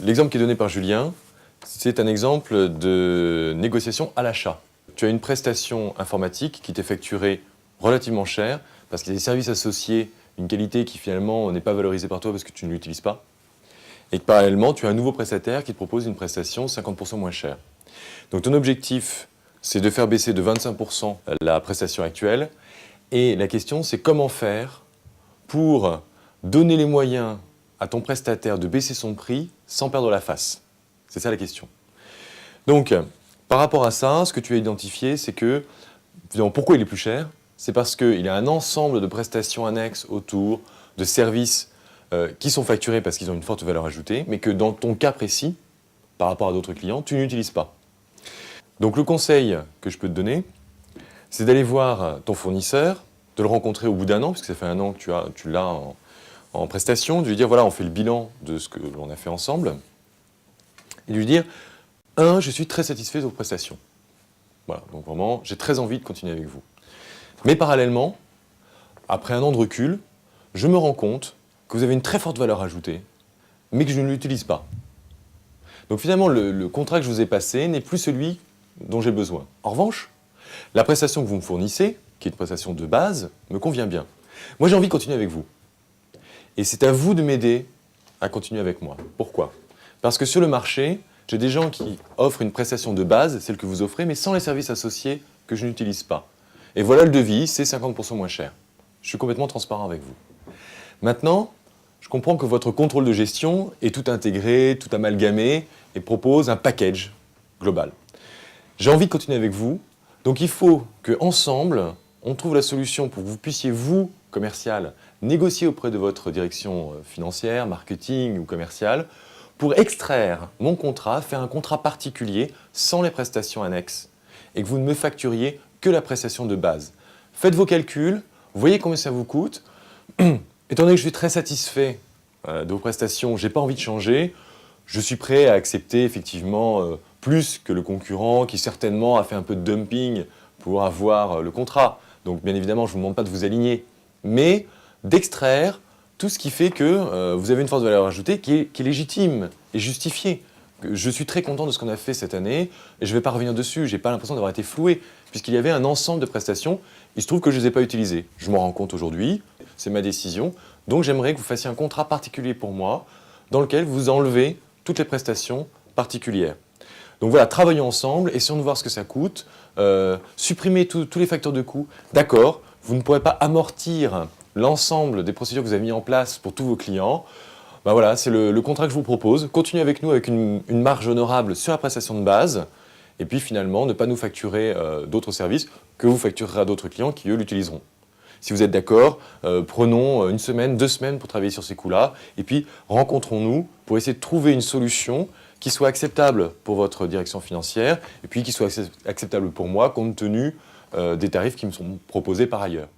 L'exemple qui est donné par Julien, c'est un exemple de négociation à l'achat. Tu as une prestation informatique qui t'est facturée relativement cher parce qu'il y a des services associés, une qualité qui finalement n'est pas valorisée par toi parce que tu ne l'utilises pas. Et que parallèlement, tu as un nouveau prestataire qui te propose une prestation 50% moins chère. Donc ton objectif, c'est de faire baisser de 25% la prestation actuelle. Et la question, c'est comment faire pour donner les moyens à ton prestataire de baisser son prix sans perdre la face. C'est ça la question. Donc, par rapport à ça, ce que tu as identifié, c'est que, pourquoi il est plus cher? C'est parce qu'il y a un ensemble de prestations annexes autour, de services qui sont facturés parce qu'ils ont une forte valeur ajoutée, mais que dans ton cas précis, par rapport à d'autres clients, tu n'utilises pas. Donc le conseil que je peux te donner, c'est d'aller voir ton fournisseur, de le rencontrer au bout d'un an, puisque ça fait un an que tu l'as en prestation, de lui dire, voilà, on fait le bilan de ce que l'on a fait ensemble, et de lui dire, je suis très satisfait de vos prestations. Voilà, donc vraiment, j'ai très envie de continuer avec vous. Mais parallèlement, après un an de recul, je me rends compte que vous avez une très forte valeur ajoutée, mais que je ne l'utilise pas. Donc finalement, le contrat que je vous ai passé n'est plus celui dont j'ai besoin. En revanche, la prestation que vous me fournissez, qui est une prestation de base, me convient bien. Moi, j'ai envie de continuer avec vous. Et c'est à vous de m'aider à continuer avec moi. Pourquoi? Parce que sur le marché, j'ai des gens qui offrent une prestation de base, celle que vous offrez, mais sans les services associés que je n'utilise pas. Et voilà le devis, c'est 50% moins cher. Je suis complètement transparent avec vous. Maintenant, je comprends que votre contrôle de gestion est tout intégré, tout amalgamé et propose un package global. J'ai envie de continuer avec vous, donc il faut qu'ensemble, on trouve la solution pour que vous puissiez, vous, commercial, négocier auprès de votre direction financière, marketing ou commerciale, pour extraire mon contrat, faire un contrat particulier sans les prestations annexes et que vous ne me facturiez que la prestation de base. Faites vos calculs, voyez combien ça vous coûte. Étant donné que je suis très satisfait de vos prestations, je n'ai pas envie de changer, je suis prêt à accepter effectivement plus que le concurrent qui certainement a fait un peu de dumping pour avoir le contrat. Donc bien évidemment, je ne vous demande pas de vous aligner, mais d'extraire tout ce qui fait que vous avez une force de valeur ajoutée qui est légitime et justifiée. Je suis très content de ce qu'on a fait cette année et je ne vais pas revenir dessus, je n'ai pas l'impression d'avoir été floué puisqu'il y avait un ensemble de prestations, il se trouve que je ne les ai pas utilisées. Je m'en rends compte aujourd'hui, c'est ma décision, donc j'aimerais que vous fassiez un contrat particulier pour moi dans lequel vous enlevez toutes les prestations particulières. Donc voilà, travaillons ensemble, essayons de voir ce que ça coûte, supprimez tous les facteurs de coût. D'accord, vous ne pourrez pas amortir l'ensemble des procédures que vous avez mis en place pour tous vos clients. Ben voilà, c'est le contrat que je vous propose. Continuez avec nous avec une marge honorable sur la prestation de base. Et puis finalement, ne pas nous facturer d'autres services que vous facturerez à d'autres clients qui, eux, l'utiliseront. Si vous êtes d'accord, prenons une semaine, 2 semaines pour travailler sur ces coûts-là. Et puis, rencontrons-nous pour essayer de trouver une solution qui soit acceptable pour votre direction financière et puis qui soit acceptable pour moi compte tenu des tarifs qui me sont proposés par ailleurs.